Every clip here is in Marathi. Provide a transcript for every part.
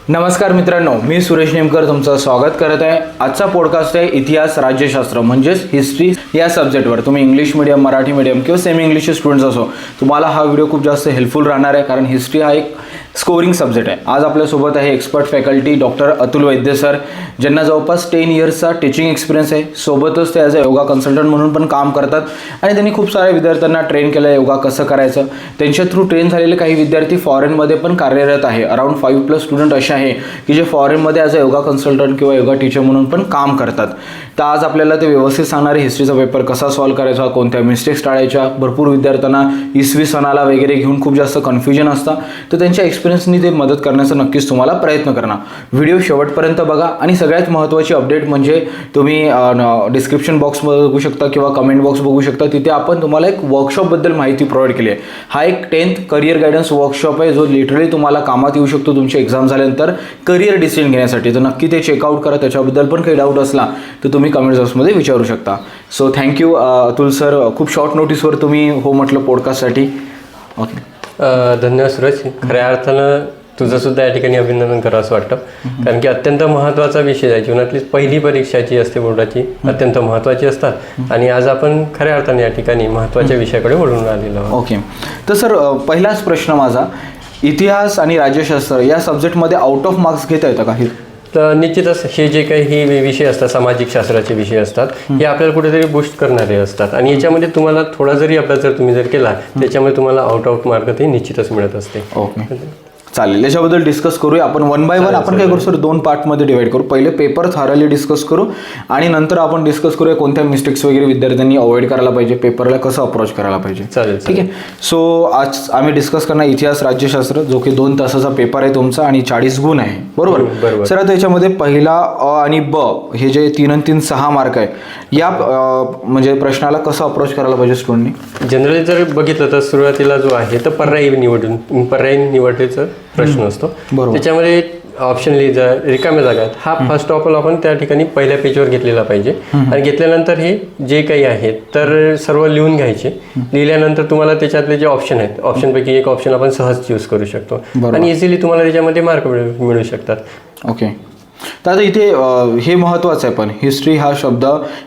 नमस्कार मित्रांनो, मी सुरेश नेमकर तुमचं स्वागत करत आहे. आजचा पॉडकास्ट आहे इतिहास राज्यशास्त्र म्हणजेच हिस्ट्री या सब्जेक्टवर. तुम्ही इंग्लिश मीडियम, मराठी मीडियम किंवा सेमी इंग्लिश स्टुडंट्स असो, तुम्हाला हा व्हिडिओ खूप जास्त हेल्पफुल राहणार आहे, कारण हिस्ट्री हा एक स्कोरिंग सब्जेक्ट आहे. आज आपल्यासोबत आहे एक्सपर्ट फॅकल्टी डॉक्टर अतुल वैद्य सर, ज्यांना जवळपास 10 इयर्सचा टीचिंग एक्सपिरियन्स आहे. सोबतच ते ॲज अ योगा कन्सल्टंट म्हणून पण काम करतात आणि त्यांनी खूप साऱ्या विद्यार्थ्यांना ट्रेन केलं योगा कसं करायचं. त्यांच्या थ्रू ट्रेन झालेले काही विद्यार्थी फॉरेनमध्ये पण कार्यरत आहे. अराउंड 5+ स्टुडंट असे आहे की जे फॉरेनमध्ये ॲज अ योगा कन्सल्टंट किंवा योगा टीचर म्हणून पण काम करतात. तर आज आपल्याला ते व्यवस्थित सांगणारे हिस्ट्रीचा पेपर कसा सॉल्व्ह करायचा, कोणत्या मिस्टेक्स टाळायच्या. भरपूर विद्यार्थ्यांना इसवी सणाला वगैरे घेऊन खूप जास्त कन्फ्युजन असतं, तर त्यांच्या एक्सपिरियन्सनी ते मदत करण्याचा नक्कीच तुम्हाला प्रयत्न करणार. व्हिडिओ शेवटपर्यंत बघा. आणि सगळ्यात महत्त्वाची अपडेट म्हणजे तुम्ही डिस्क्रिप्शन बॉक्समध्ये बघू शकता किंवा कमेंट बॉक्स बघू शकता, तिथे आपण तुम्हाला एक वर्कशॉपबद्दल माहिती प्रोव्हाइड केली आहे. हा एक 10th करियर गायडन्स वर्कशॉप आहे, जो लिटरली तुम्हाला कामात येऊ शकतो तुमची एक्झाम झाल्यानंतर करियर डिसिजन घेण्यासाठी. तर नक्की ते चेकआउट करा. त्याच्याबद्दल पण काही डाऊट असला तर तुम्ही कमेंट बॉक्समध्ये विचारू शकता. सो थँक्यू अतुल सर, खूप शॉर्ट नोटीसवर तुम्ही हो म्हटलं पॉडकास्टसाठी. ओके, धन्यवाद सुरेश. खऱ्या अर्थानं तुझं सुद्धा या ठिकाणी अभिनंदन करावं असं वाटतं, कारण की अत्यंत महत्त्वाचा विषय आहे. जीवनातली पहिली परीक्षा जी असते बोर्डाची अत्यंत महत्त्वाची असतात आणि आज आपण खऱ्या अर्थाने या ठिकाणी महत्त्वाच्या विषयाकडे वळून आलेलो आहोत. ओके, तर सर पहिलाच प्रश्न माझा, इतिहास आणि राज्यशास्त्र या सब्जेक्टमध्ये आउट ऑफ मार्क्स घेता येतं का? तर निश्चितच हे जे काही हे विषय असतात, सामाजिक शास्त्राचे विषय असतात, हे आपल्याला कुठेतरी बूस्ट करणारे असतात आणि याच्यामध्ये तुम्हाला थोडा जरी अभ्यास जर तुम्ही जर केला त्याच्यामुळे तुम्हाला आउट ऑफ मार्क ते निश्चितच मिळत असते. ओके, चालेल. याच्याबद्दल डिस्कस करूया आपण वन बाय वन. आपण काय करू सर, 2 पार्टमध्ये डिवाइड करू. पहिले पेपर थॉरली डिस्कस करू आणि नंतर आपण डिस्कस करूया कोणत्या मिस्टेक्स वगैरे विद्यार्थ्यांनी अवॉइड करायला पाहिजे, पेपरला कसं अप्रोच करायला पाहिजे. चालेल, ठीक आहे. सो आज आम्ही डिस्कस करणार इतिहास राज्यशास्त्र, जो की 2 तासाचा पेपर आहे तुमचा आणि 40 गुण आहे, बरोबर? सर आता याच्यामध्ये पहिला अ आणि ब हे जे 3 आणि 3 6 मार्क आहे, या म्हणजे प्रश्नाला कसं अप्रोच करायला पाहिजे स्टुडंटनी? जनरली जर बघितलं तर सुरुवातीला जो आहे तर पर्यायी निवडीचा प्रश्न असतो. त्याच्यामध्ये ऑप्शन रिकाम्या जागा आहेत. हा फर्स्ट ऑफ ऑल आपण त्या ठिकाणी पहिल्या पेजवर घेतलेला पाहिजे आणि घेतल्यानंतर हे जे काही आहे तर सर्व लिहून घ्यायचे. लिहिल्यानंतर तुम्हाला त्याच्यातले जे ऑप्शन आहेत, ऑप्शनपैकी एक ऑप्शन आपण सहज चूज करू शकतो आणि इझिली तुम्हाला त्याच्यामध्ये मार्क मिळू शकतात. ओके, तर आता इथे हे महत्त्वाचं आहे, पण हिस्ट्री हा शब्द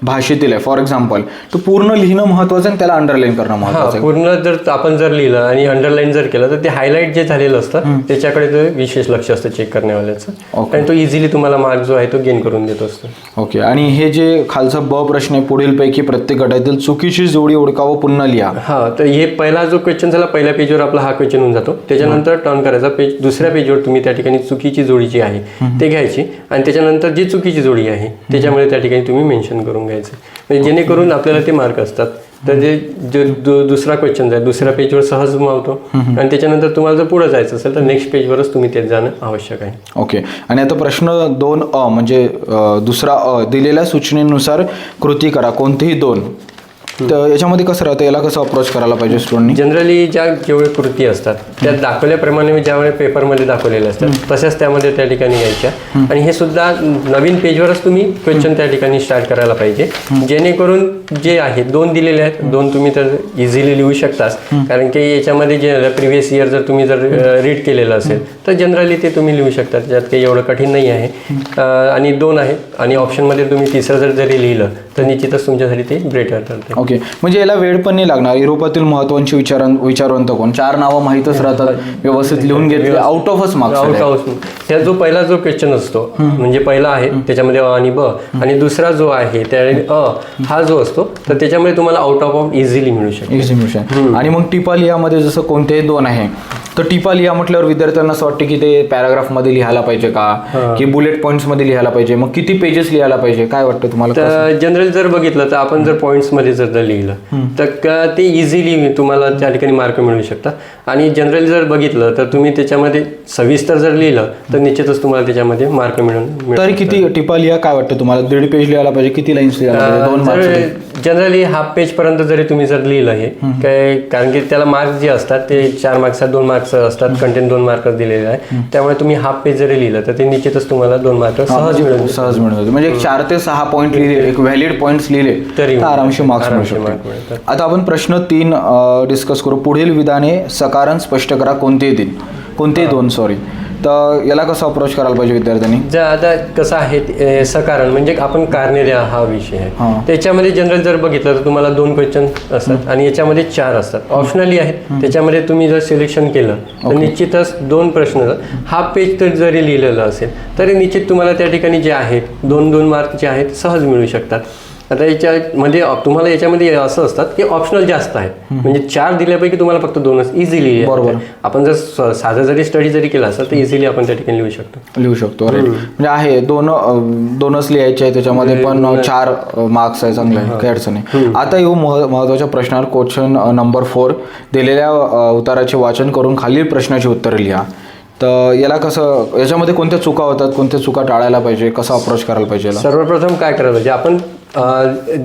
भाषेतील आहे. फॉर एक्झाम्पल, तो पूर्ण लिहिणं महत्त्वाचं आणि त्याला अंडरलाईन करणं महत्त्वाचं आहे. पूर्ण जर आपण जर लिहिलं आणि अंडरलाईन जर केलं तर ते हायलाईट जे झालेलं असतं त्याच्याकडे तो विशेष लक्ष असतं चेक करण्यावाल्याचं आणि तो इझिली तुम्हाला मार्क जो आहे तो गेन करून देत असतो. ओके, आणि हे जे खालचा ब प्रश्न आहे, पुढीलपैकी प्रत्येक गटातील चुकीची जोडी ओळखावं, पुन्हा लिहा. हा, तर हे पहिला जो क्वेश्चन झाला, पहिल्या पेजवर आपला हा क्वेश्चन होऊन जातो. त्याच्यानंतर टर्न करायचा पेज, दुसऱ्या पेजवर तुम्ही त्या ठिकाणी चुकीची जोडी जी आहे ते घ्यायची आणि त्याच्यानंतर जी चुकीची जोडी आहे त्याच्यामध्ये त्या ठिकाणी तुम्ही मेन्शन करून घ्यायचं, म्हणजे जेणेकरून आपल्याला ते मार्क असतात. तर जे दुसरा क्वेश्चन आहे दुसऱ्या पेजवर सहज मावतो आणि त्याच्यानंतर तुम्हाला जर पुढे जायचं असेल तर नेक्स्ट पेजवरच तुम्ही ते जाणं आवश्यक आहे. ओके, आणि आता प्रश्न 2 म्हणजे दुसरा दिलेल्या सूचनेनुसार कृती करा, कोणतेही 2. तर याच्यामध्ये कसं राहतं, याला कसं अप्रोच करायला पाहिजे स्टुडंटनी? जनरली जेवढे कृती असतात त्या दाखवल्याप्रमाणे ज्यावेळी पेपरमध्ये दाखवलेल्या असतात तशाच त्यामध्ये त्या ठिकाणी यायच्या आणि हे सुद्धा नवीन पेजवरच तुम्ही क्वेश्चन त्या ठिकाणी स्टार्ट करायला पाहिजे, जेणेकरून जे आहे 2 दिलेले आहेत 2 तुम्ही तर इझिली लिहू शकताच, कारण की याच्यामध्ये जे प्रिव्हियस इयर जर तुम्ही जर रीड केलेलं असेल तर जनरली ते तुम्ही लिहू शकता, त्याच्यात काही एवढं कठीण नाही आहे. आणि 2 आहेत आणि ऑप्शनमध्ये तुम्ही तिसरं जरी लिहिलं तर निश्चितच तुमच्यासाठी ते बेटर ठरते. ओके, म्हणजे याला वेळ पण नाही लागणार. युरोपातील महत्त्वाची विचारवंत कोण, 4 नावं माहीतच राहतात, व्यवस्थित लिहून घेतले, आउट ऑफच मार्क्स. आउट ऑफ ह्या जो पहिला जो क्वेश्चन असतो म्हणजे पहिला आहे त्याच्यामध्ये अ आणि ब आणि दुसरा जो आहे त्या हा जो असतो तर त्याच्यामध्ये तुम्हाला आउट ऑफ इझिली मिळू शकतो. आणि मग टिपा लिहामध्ये जसं कोणतेही 2 आहे तर टिपा लिहा म्हटल्यावर विद्यार्थ्यांना असं वाटतं की ते पॅराग्राफमध्ये लिहायला पाहिजे का, की बुलेट पॉईंट्समध्ये लिहायला पाहिजे, मग किती पेजेस लिहायला पाहिजे, काय वाटतं तुम्हाला? तर जनरली जर बघितलं तर आपण जर पॉईंट्समध्ये जर लिहिलं तर ते इझिली तुम्हाला त्या ठिकाणी मार्क मिळू शकतात आणि जनरली जर बघितलं तर तुम्ही त्याच्यामध्ये सविस्तर जर लिहिलं तर निश्चितच तुम्हाला त्याच्यामध्ये मार्क मिळून. तरी किती टिपा लिहा काय वाटतं तुम्हाला? 1.5 पेज लिहायला पाहिजे, किती लाईन्स लिहायला पाहिजे? 2 जनरली हाफ पेज पर्यंत जरी तुम्ही जर लिहिलं हे काय, कारण की त्याला मार्क्स जे असतात ते 4 मार्क्स 2 मार्क्स असतात, कंटेंट 2 मार्क दिलेले आहे, त्यामुळे तुम्ही हाफ पेज जरी लिहिलं तर ते निश्चितच तुम्हाला 2 मार्क सहज मिळून म्हणजे 4 ते 6 पॉईंट लिहिले, एक व्हॅलिड पॉईंट्स लिहिले तर आरामशी मार्क्स मिळू शकतात. आता आपण प्रश्न 3 डिस्कस करू. पुढील विधाने सकारण स्पष्ट करा, कोणतेही 2. तर याला कसं अप्रोच करायला पाहिजे विद्यार्थ्यांनी? जर आता कसं आहे सकारण म्हणजे आपण कारणे द्या हा विषय आहे. त्याच्यामध्ये जनरल जर बघितलं तर तुम्हाला 2 क्वेश्चन असतात आणि याच्यामध्ये 4 असतात. ऑप्शनली आहेत, त्याच्यामध्ये तुम्ही जर सिलेक्शन केलं तर निश्चितच 2 प्रश्न हाफ पेज तर जरी लिहिलेलं असेल तरी निश्चित तुम्हाला त्या ठिकाणी जे आहेत 2-2 मार्क जे आहेत सहज मिळू शकतात. आता याच्यामध्ये तुम्हाला याच्यामध्ये असं असतात की ऑप्शनल जास्त आहेत, म्हणजे 4 दिल्यापैकी तुम्हाला फक्त 2च इझिली. बरोबर. आपण जर साधा जरी स्टडी जरी केला असता तर इझिली आपण त्या ठिकाणी लिहू शकतो. म्हणजे आहे 2च लिहायचे आहे, त्याच्यामध्ये पण 4 मार्क्स आहे, चांगले आहे, काही अडचण नाही. आता येऊ महत्त्वाच्या प्रश्नावर. Question number 4. दिलेल्या उत्तराचे वाचन करून खालील प्रश्नाची उत्तरं लिहा. तर याला कसं, याच्यामध्ये कोणत्या चुका होतात, कोणत्या चुका टाळायला पाहिजे, कसं अप्रोच करायला पाहिजे? सर्वप्रथम काय करायला पाहिजे, आपण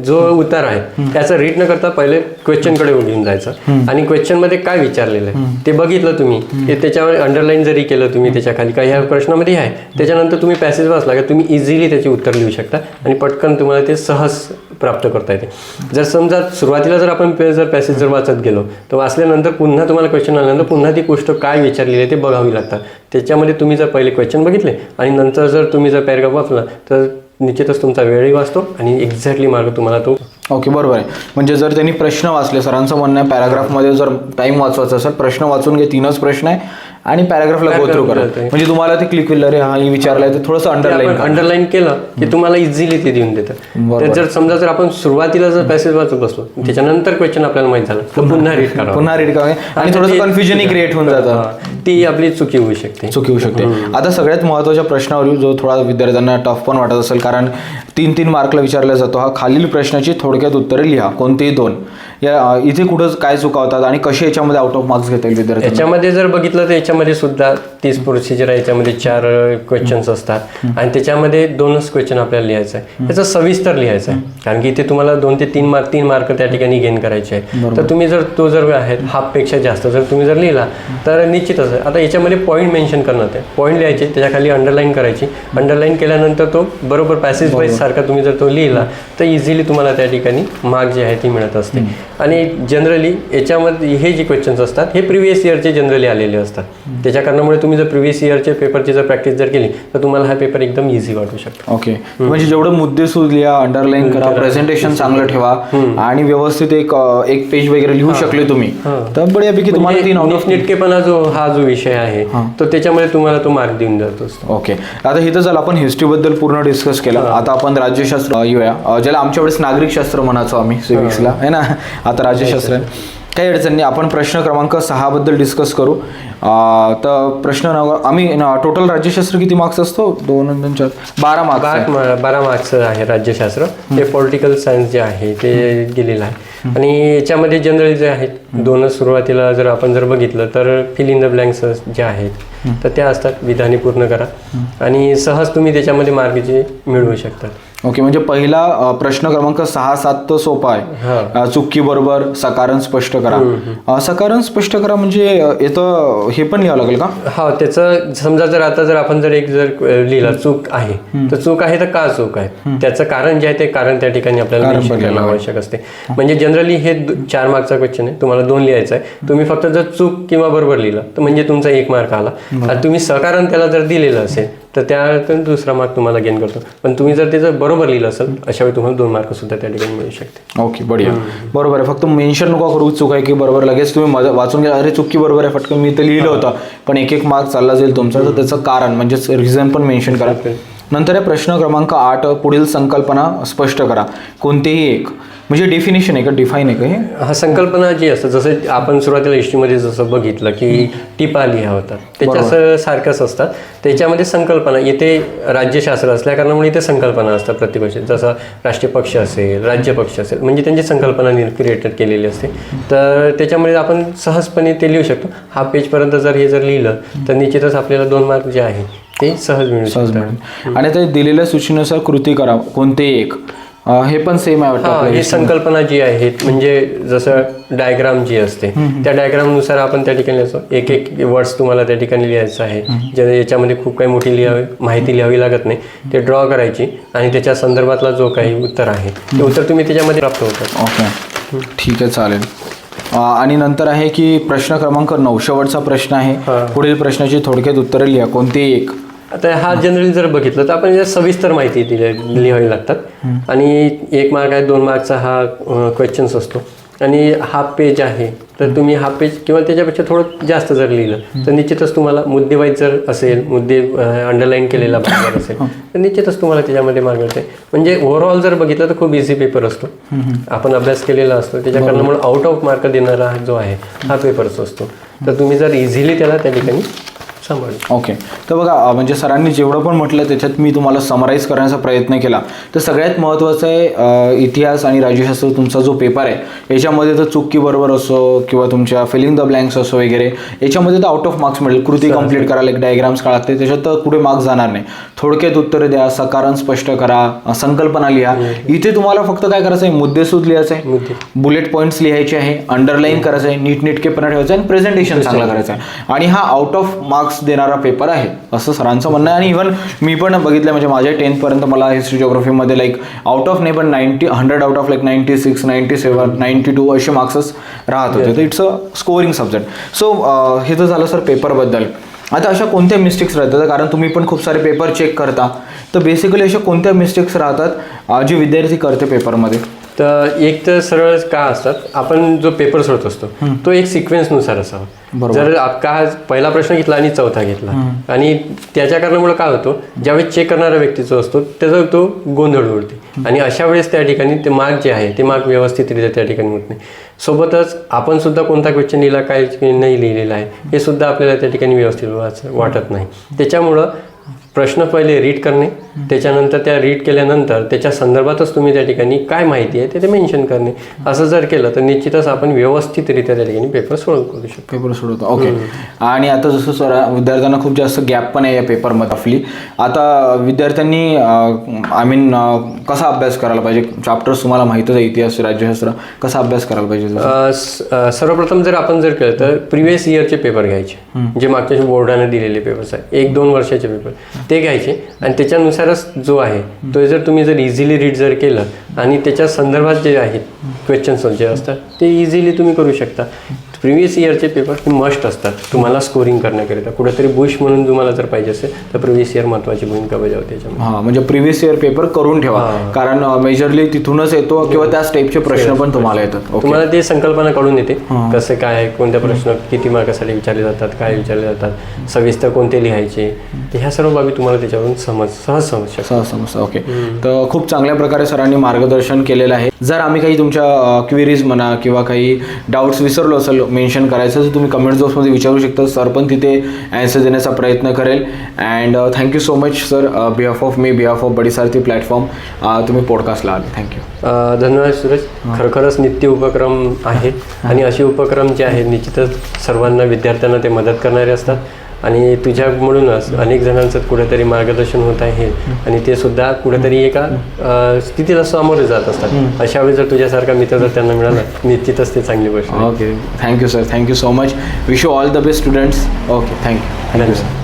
जो उत्तर आहे त्याचं रीड न करता पहिले क्वेश्चनकडे घेऊन जायचं आणि क्वेश्चनमध्ये काय विचारलेलं आहे ते बघितलं तुम्ही, ते त्याच्यावर अंडरलाईन जरी केलं तुम्ही त्याच्या खाली काही ह्या प्रश्नामध्ये आहे, त्याच्यानंतर तुम्ही पॅसेज वाचला का तुम्ही इझिली त्याचे उत्तर लिहू शकता आणि पटकन तुम्हाला ते सहज प्राप्त करता येते. जर समजा सुरुवातीला जर आपण जर पॅसेज जर वाचत गेलो तर वाचल्यानंतर पुन्हा तुम्हाला क्वेश्चन आल्यानंतर पुन्हा ती गोष्ट काय विचारलेली आहे ते बघावी लागतात. त्याच्यामध्ये तुम्ही जर पहिले क्वेश्चन बघितले आणि नंतर जर तुम्ही जर पॅराग्राफ वाचला तर निश्चितच तुमचा वेळही वाचतो आणि एक्झॅक्टली मार्क तुम्हाला तो. ओके, बरोबर आहे. म्हणजे जर त्यांनी प्रश्न वाचले, सरांचं म्हणणं आहे पॅराग्राफमध्ये जर टाईम वाचवायचा असेल, प्रश्न वाचून घे, 3च प्रश्न आहे आणि पॅराग्राफला गो थ्रू करा, म्हणजे तुम्हाला ते क्लिक होईल, अरे हा ही विचारलाय, तर थोडंसं अंडरलाईन केलं की तुम्हाला इझिली ते देऊन देतं. तर जर समजा जर आपण सुरुवातीला जर पॅसेज वाचत बसलो त्याच्यानंतर क्वेश्चन आपल्याला माहित झालं तर पुन्हा रीड करा आणि थोडंसं कन्फ्युजनही क्रिएट होऊन जातं, ती आपली चुकी होऊ शकते. आता सगळ्यात महत्त्वाच्या प्रश्नावर जो थोडा विद्यार्थ्यांना टफ पण वाटत असेल, कारण 3-3 मार्कला विचारला जातो हा. खालील प्रश्नाची थोडक्यात उत्तरे लिहा, कोणतेही 2. या इथे कुठं काय चुका होतात आणि कसे याच्यामध्ये आउट ऑफ मार्क्स घेता येईल विद्यार्थी? याच्यामध्ये जर बघितलं तर याच्यामध्ये सुद्धा 30 प्रोसिजर आहे, याच्यामध्ये 4 क्वेश्चन्स असतात आणि त्याच्यामध्ये 2च क्वेश्चन आपल्याला लिहायचं आहे. त्याचं सविस्तर लिहायचं आहे, कारण की इथे तुम्हाला 2 ते 3 मार्क त्या ठिकाणी गेन करायचे आहे. तर तुम्ही जर तो जर आहे हाफपेक्षा जास्त जर तुम्ही जर लिहिला तर निश्चितच. आता याच्यामध्ये पॉईंट मेन्शन करण्यात आहे, पॉईंट लिहायचे, त्याच्याखाली अंडरलाईन करायची. अंडरलाईन केल्यानंतर तो बरोबर पॅसेज वाईज सारखा तुम्ही जर तो लिहिला तर इझिली तुम्हाला त्या ठिकाणी मार्क जे आहे ती मिळत असते. आणि जनरली याच्यामध्ये हे जे क्वेश्चन्स असतात हे प्रिव्हियस इयरचे जनरली आलेले असतात. त्याच्या कारणामुळे तुम्ही जर प्रिव्हियस इयरचे पेपरची जर प्रॅक्टिस जर केली तर तुम्हाला हा पेपर एकदम इझी वाटू शकतो. ओके, म्हणजे जेवढं मुद्देसूद लिहा, अंडरलाईन करा, प्रेझेंटेशन चांगलं ठेवा आणि व्यवस्थित एक पेज वगैरे लिहू शकले तुम्ही तर बऱ्यापैकी तुम्हाला 3 आउट ऑफ नीटकेपणा हा जो विषय आहे तो त्याच्यामध्ये तुम्हाला तो मार्क देऊन जातो. ओके, आता इथं झालं आपण हिस्ट्रीबद्दल पूर्ण डिस्कस केलं. आता आपण राज्यशास्त्र येऊया, ज्याला आमच्या वेळेस नागरिकशास्त्र म्हणायचो आम्ही सिव्हिक्सला, आहे ना, आता राज्यशास्त्र. काही अडचण नाही. आपण प्रश्न क्रमांक 6 बद्दल डिस्कस करू. तर प्रश्न आम्ही टोटल राज्यशास्त्र किती मार्क्स असतो? 2 आणि 4 12 मार्क्स आहे राज्यशास्त्र. हे पॉलिटिकल सायन्स जे आहे ते गेलेलं आहे आणि याच्यामध्ये जनरल जे आहेत 2च सुरुवातीला जर आपण जर बघितलं तर फिल इन द ब्लँक्स जे आहेत तर त्या असतात, विधाने पूर्ण करा आणि सहज तुम्ही त्याच्यामध्ये मार्क जे मिळवू शकता. ओके, म्हणजे पहिला प्रश्न क्रमांक 6-7 तर सोपा आहे. चुकी बरोबर, सकारण स्पष्ट करा. सकारण स्पष्ट करा म्हणजे येतं हे पण लिहावं लागेल का? हा, त्याचं समजा जर आता जर आपण जर एक जर लिहिला चूक आहे तर चूक आहे तर का चूक आहे त्याचं कारण जे आहे ते कारण त्या ठिकाणी आपल्याला लिहायला आवश्यक असते. म्हणजे जनरली हे 4 मार्कचा क्वेश्चन आहे, तुम्हाला 2 लिहायचा आहे. तुम्ही फक्त जर चूक किंवा बरोबर लिहिलं तर म्हणजे तुमचा 1 मार्क आला. आणि तुम्ही सकारण त्याला जर दिलेलं असेल तर त्यातून 2रा मार्क तुम्हाला गेन करतो. पण तुम्ही जर त्याचं बरोबर लिहिलं असेल अशा वेळी तुम्हाला 2 मार्क सुद्धा त्या ठिकाणी मिळू शकते. ओके, बढिया, बरोबर आहे. फक्त मेन्शन नको करू चूक आहे की बरोबर, लगेच तुम्ही वाचून घ्या, अरे चुकी बरोबर आहे, फटकन मी ते लिहिलं होतं, पण 1-1 मार्क चालला जाईल तुमचा. तर त्याचं कारण म्हणजे रिझन पण मेन्शन करा. नंतर आहे प्रश्न क्रमांक 8, पुढील संकल्पना स्पष्ट करा, कोणतेही एक. म्हणजे डेफिनेशन आहे का, डिफाईन आहे का हे? हा, संकल्पना जी असतं जसं आपण सुरुवातीला हिस्ट्रीमध्ये जसं बघितलं की टिपा लिहा होता त्याच्या सारखंच असतात. त्याच्यामध्ये संकल्पना येथे राज्यशास्त्र असल्या कारणामुळे इथे संकल्पना असतात प्रत्येक गोष्टी. जसं राष्ट्रीय पक्ष असेल, राज्य पक्ष असेल, म्हणजे त्यांची संकल्पना क्रिएटेड केलेली असते. तर त्याच्यामुळे आपण सहजपणे ते लिहू शकतो. हा पेजपर्यंत जर हे जर लिहिलं तर निश्चितच आपल्याला 2 मार्क जे आहे ते सहज मिळेल. आणि ते दिलेल्या सूचनेनुसार कृती करा, कोणतेही एक. हे पण सेम आहे वाटतं. ही संकल्पना जी आहे म्हणजे जसं डायग्राम जी असते त्या डायग्रामनुसार आपण त्या ठिकाणी लिहायचो. 1-1 वर्ड्स तुम्हाला त्या ठिकाणी लिहायचं आहे. याच्यामध्ये खूप काही मोठी माहिती लिहावी लागत नाही. ते ड्रॉ करायची आणि त्याच्या संदर्भातला जो काही उत्तर आहे ते उत्तर तुम्ही त्याच्यामध्ये प्राप्त होतात. ओके, ठीक आहे, चालेल. आणि नंतर आहे की प्रश्न क्रमांक 9 शेवटचा प्रश्न आहे. पुढील प्रश्नाची थोडक्यात उत्तरे लिहा, कोणतेही एक. आता हा जनरली जर बघितलं तर आपण यात सविस्तर माहिती लिहावी लागतात आणि 1 मार्क आहे, 2 मार्कचा हा क्वेश्चन्स असतो आणि हाफ पेज आहे. तर तुम्ही हाफ पेज किंवा त्याच्यापेक्षा थोडं जास्त जर लिहिलं तर निश्चितच तुम्हाला मुद्देवाईज जर असेल, मुद्दे अंडरलाईन केलेला भाग असेल तर निश्चितच तुम्हाला त्याच्यामध्ये मार्क मिळते. म्हणजे ओव्हरऑल जर बघितलं तर खूप इझी पेपर असतो. आपण अभ्यास केलेला असतो, त्याच्या कारणामुळे आउट ऑफ मार्क देणारा जो आहे हा पेपरच असतो. तर तुम्ही जर इझिली त्याला त्या ठिकाणी सांभाळलं. ओके. तर बघा, म्हणजे सरांनी जेवढं पण म्हटलं त्याच्यात मी तुम्हाला समराईज करण्याचा प्रयत्न केला. तर सगळ्यात महत्त्वाचं आहे इतिहास आणि राज्यशास्त्र तुमचा जो पेपर आहे याच्यामध्ये तर चुकी बरोबर असो किंवा तुमच्या फिलिंग द ब्लँक्स असो वगैरे, याच्यामध्ये तर आउट ऑफ मार्क्स मिळेल. कृती कंप्लीट करायला एक डायग्राम्स काढा, त्याच्यात तर पुढे मार्क्स जाणार नाही. थोडक्यात उत्तर द्या, सकारण स्पष्ट करा, संकल्पना लिहा. इथे तुम्हाला फक्त काय करायचं आहे, मुद्देसूद लिहायचं आहे, बुलेट पॉईंट्स लिहायचे आहे, अंडरलाईन करायचं आहे, नीटनेटकेपणा ठेवायचं आहे आणि प्रेझेंटेशन चांगलं करायचं आहे. आणि हा आउट ऑफ मार्क्स देणारा पेपर आहे असं सरांचं म्हणणं आहे. आणि इव्हन मी पण बघितलं, म्हणजे माझ्या 10th पर्यंत मला हिस्ट्री जिओग्राफीमध्ये लाईक आउट ऑफ नाही पण 100 आउट ऑफ लाईक 96, 97, 92 असे मार्क्सच राहत होते. तर it's a scoring subject. So हे तर झालं सर पेपरबद्दल. आता अशा कोणत्या मिस्टेक्स राहतात, कारण तुम्ही पण खूप सारे पेपर चेक करता, तर बेसिकली अशा कोणत्या मिस्टेक्स राहतात जे विद्यार्थी करते पेपरमध्ये? तर एक तर सरळ का असतात, आपण जो पेपर सोडत असतो तो एक सिक्वेन्सनुसार असावा. जर का पहिला प्रश्न घेतला आणि चौथा घेतला आणि त्याच्या कारणामुळे काय होतो, ज्यावेळेस चेक करणारा व्यक्ती जो असतो त्याचा तो गोंधळ उडते आणि अशा वेळेस त्या ठिकाणी ते मार्क जे आहे ते मार्क व्यवस्थितरित्या त्या ठिकाणी होत नाही. सोबतच आपण सुद्धा कोणता क्वेश्चन लिहिला, काय नाही लिहिलेला आहे हे सुद्धा आपल्याला त्या ठिकाणी व्यवस्थित वाटत नाही. त्याच्यामुळं प्रश्न पहिले रीड करणे, त्याच्यानंतर त्या रीड केल्यानंतर त्याच्या संदर्भातच तुम्ही त्या ठिकाणी काय माहिती आहे ते मेन्शन करणे. असं जर केलं तर निश्चितच आपण व्यवस्थितरित्या त्या ठिकाणी पेपर सोडवू शकतो. पेपर सोडवतो. ओके. आणि आता जसं सर विद्यार्थ्यांना खूप जास्त गॅप पण आहे या पेपरमध्ये आपली. आता विद्यार्थ्यांनी आय मीन कसा अभ्यास करायला पाहिजे? चॅप्टर्स तुम्हाला माहितच आहे, इतिहास, राज्यशास्त्र, कसा अभ्यास करायला पाहिजे? सर्वप्रथम जर आपण जर केलं तर प्रिव्हियस इयरचे पेपर घ्यायचे, जे मागच्या बोर्डाने दिलेले पेपर्स आहे, 1-2 वर्षाचे पेपर ते घ्यायचे आणि त्याच्यानुसारच जो आहे तो जर तुम्ही जर इझिली रीड जर केलं आणि त्याच्या संदर्भात जे आहेत क्वेश्चन्स जे असतात ते इझिली तुम्ही करू शकता. प्रिव्हियस इयरचे पेपर हे मस्ट असतात तुम्हाला स्कोरिंग करण्याकरिता. कुठेतरी बुश म्हणून तुम्हाला जर पाहिजे असेल तर प्रिव्हियस इयर महत्त्वाची भूमिका बजावते त्याच्यामध्ये. हां, म्हणजे प्रिव्हियस इयर पेपर करून ठेवा, कारण मेजरली तिथूनच येतो किंवा त्याच टाईपचे प्रश्न पण तुम्हाला येतात. तुम्हाला ते संकल्पना कळून येते कसं काय आहे, कोणत्या प्रश्न किती मार्कासाठी विचारले जातात, काय विचारले जातात, सविस्तर कोणते लिहायचे, ह्या सर्व बाबी तुम्हाला त्याच्यावरून सहज समजतं. ओके. तर खूप चांगल्या प्रकारे सरांनी मार्गदर्शन केलेलं आहे. जर आम्ही काही तुमच्या क्वेरीज म्हणा किंवा काही डाऊट्स विसरलो असेल मेन्शन करायचं तर तुम्ही कमेंट बॉक्समध्ये विचारू शकता. सर पण तिथे ॲन्सर देण्याचा प्रयत्न करेल. And thank you so much sir, behalf of me, behalf of बडीसारथी प्लॅटफॉर्म, तुम्ही पॉडकास्टला आले. थँक्यू. धन्यवाद सूरज. खरोखरच नित्य उपक्रम आहेत आणि असे उपक्रम जे आहेत निश्चितच सर्वांना, विद्यार्थ्यांना ते मदत करणारे असतात आणि तुझ्यामुळूनच अनेक जणांचं कुठेतरी मार्गदर्शन होत आहे आणि ते सुद्धा कुठेतरी एका स्थितीला सामोरे जात असतात. अशा वेळी जर तुझ्यासारखा मित्र जर त्यांना मिळाला निश्चितच ते चांगली गोष्ट. Okay. Thank you sir, thank you so much. Wish you all the best students. Okay, thank you sir.